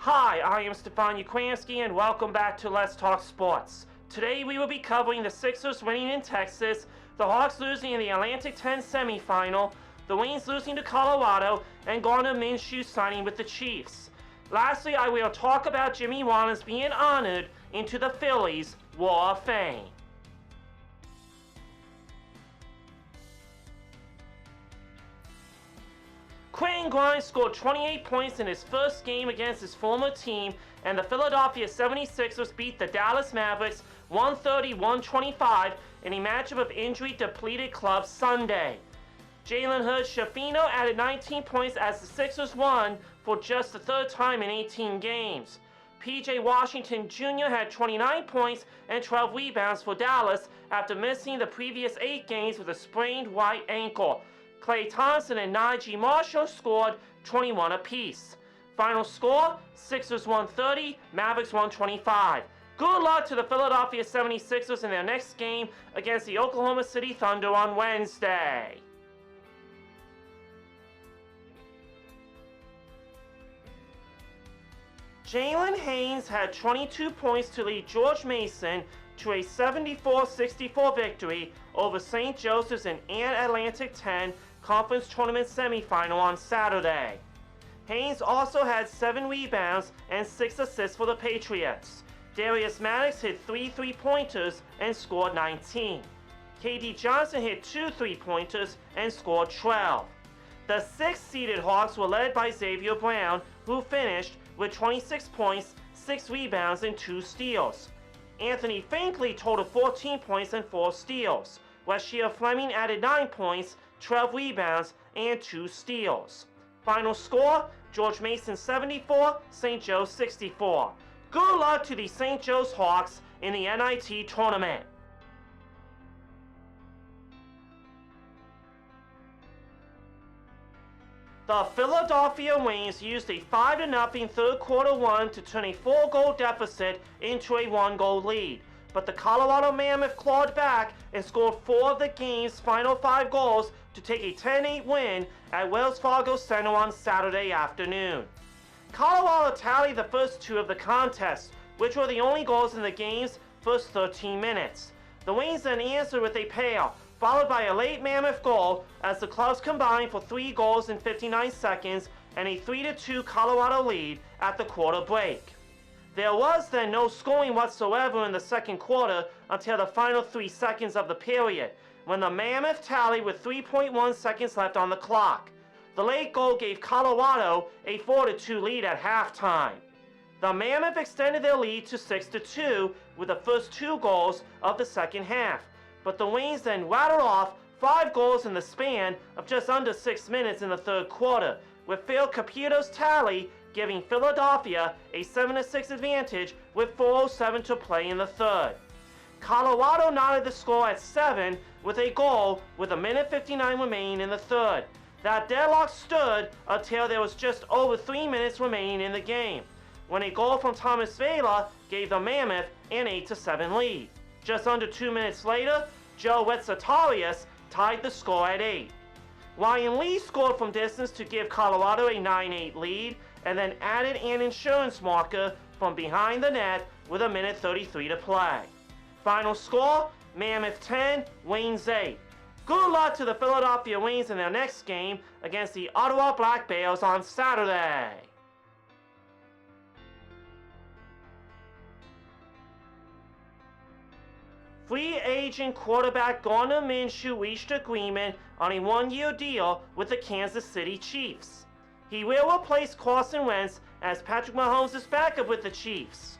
Hi, I am Stefan Ukransky and welcome back to Let's Talk Sports. Today we will be covering the Sixers winning in Texas, the Hawks losing in the Atlantic 10 semifinal, the Wings losing to Colorado, and Gardner Minshew signing with the Chiefs. Lastly, I will talk about Jimmy Rollins being honored into the Phillies Wall of Fame. Quentin Grimes scored 28 points in his first game against his former team, and the Philadelphia 76ers beat the Dallas Mavericks 130-125 in a matchup of injury-depleted clubs Sunday. Jalen Hood-Schifino added 19 points as the Sixers won for just the third time in 18 games. P.J. Washington Jr. had 29 points and 12 rebounds for Dallas after missing the previous 8 games with a sprained right ankle. Klay Thompson and Najee Marshall scored 21 apiece. Final score, Sixers 130, Mavericks 125. Good luck to the Philadelphia 76ers in their next game against the Oklahoma City Thunder on Wednesday. Jalen Haynes had 22 points to lead George Mason to a 74-64 victory over St. Joseph's in an Atlantic 10 Conference Tournament semifinal on Saturday. Haynes also had 7 rebounds and 6 assists for the Patriots. Darius Maddox hit 3 three-pointers and scored 19. KD Johnson hit 2 three-pointers and scored 12. The 6th-seeded Hawks were led by Xavier Brown, who finished with 26 points, 6 rebounds, and 2 steals. Anthony Finkley totaled 14 points and 4 steals. Rasheed Fleming added 9 points, 12 rebounds, and 2 steals. Final score, George Mason 74, St. Joe's 64. Good luck to the St. Joe's Hawks in the NIT tournament. The Philadelphia Wings used a 5-0 third quarter run to turn a 4-goal deficit into a 1-goal lead. But the Colorado Mammoth clawed back and scored 4 of the game's final 5 goals to take a 10-8 win at Wells Fargo Center on Saturday afternoon. Colorado tallied the first 2 of the contest, which were the only goals in the game's first 13 minutes. The Wings then answered with a pail, followed by a late Mammoth goal as the clubs combined for 3 goals in 59 seconds and a 3-2 Colorado lead at the quarter break. There was then no scoring whatsoever in the second quarter until the final 3 seconds of the period, when the Mammoth tallied with 3.1 seconds left on the clock. The late goal gave Colorado a 4-2 lead at halftime. The Mammoth extended their lead to 6-2 with the first 2 goals of the second half, but the Wings then rattled off 5 goals in the span of just under 6 minutes in the third quarter, with Phil Caputo's tally giving Philadelphia a 7-6 advantage with 4:07 to play in the third. Colorado knotted the score at 7 with a goal with 1:59 remaining in the third. That deadlock stood until there was just over 3 minutes remaining in the game, when a goal from Thomas Vela gave the Mammoth an 8-7 lead. Just under 2 minutes later, Joe Wetzatarius tied the score at 8. Ryan Lee scored from distance to give Colorado a 9-8 lead, and then added an insurance marker from behind the net with 1:33 to play. Final score, Mammoth 10, Wings 8. Good luck to the Philadelphia Wings in their next game against the Ottawa Black Bears on Saturday. Free agent quarterback Gardner Minshew reached agreement on a 1-year deal with the Kansas City Chiefs. He will replace Carson Wentz as Patrick Mahomes' backup with the Chiefs.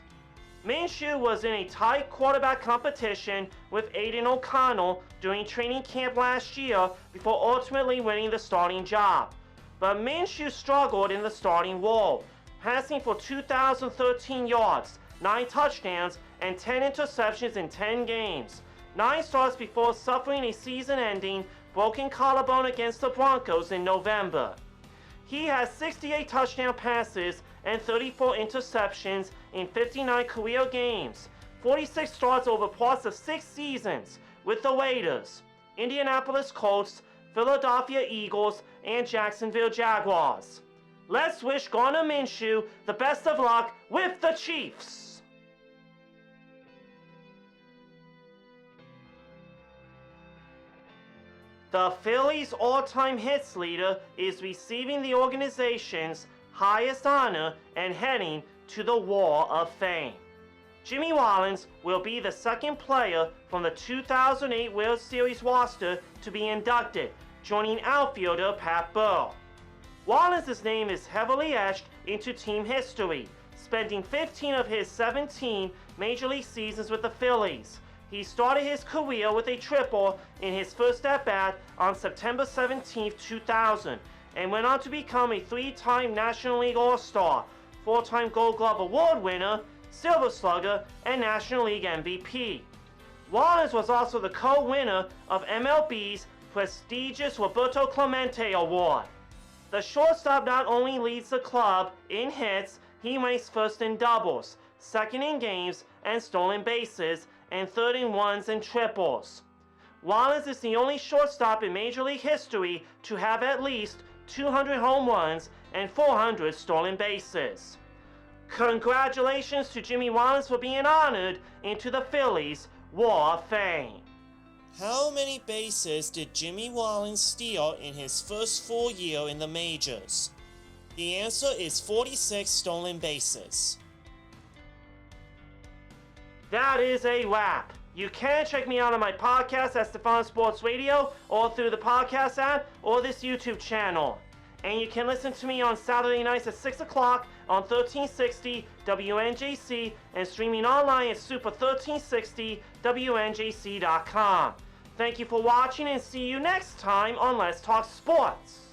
Minshew was in a tight quarterback competition with Aiden O'Connell during training camp last year before ultimately winning the starting job. But Minshew struggled in the starting role, passing for 2,013 yards, 9 touchdowns, and 10 interceptions in 10 games. 9 starts before suffering a season-ending broken collarbone against the Broncos in November. He has 68 touchdown passes and 34 interceptions in 59 career games, 46 starts over parts of 6 seasons with the Raiders, Indianapolis Colts, Philadelphia Eagles, and Jacksonville Jaguars. Let's wish Gardner Minshew the best of luck with the Chiefs. The Phillies' all-time hits leader is receiving the organization's highest honor and heading to the Wall of Fame. Jimmy Rollins will be the second player from the 2008 World Series roster to be inducted, joining outfielder Pat Burrell. Rollins' name is heavily etched into team history, spending 15 of his 17 Major League seasons with the Phillies. He started his career with a triple in his first at-bat on September 17, 2000, and went on to become a three-time National League All-Star, four-time Gold Glove Award winner, Silver Slugger, and National League MVP. Rollins was also the co-winner of MLB's prestigious Roberto Clemente Award. The shortstop not only leads the club in hits, he ranks first in doubles, second in games and stolen bases, and third in ones and triples. Rollins is the only shortstop in Major League history to have at least 200 home runs and 400 stolen bases. Congratulations to Jimmy Rollins for being honored into the Phillies Wall of Fame. How many bases did Jimmy Rollins steal in his first full year in the majors? The answer is 46 stolen bases. That is a wrap. You can check me out on my podcast at Stefan Sports Radio, or through the podcast app, or this YouTube channel. And you can listen to me on Saturday nights at 6 o'clock on 1360 WNJC and streaming online at super1360WNJC.com. Thank you for watching and see you next time on Let's Talk Sports.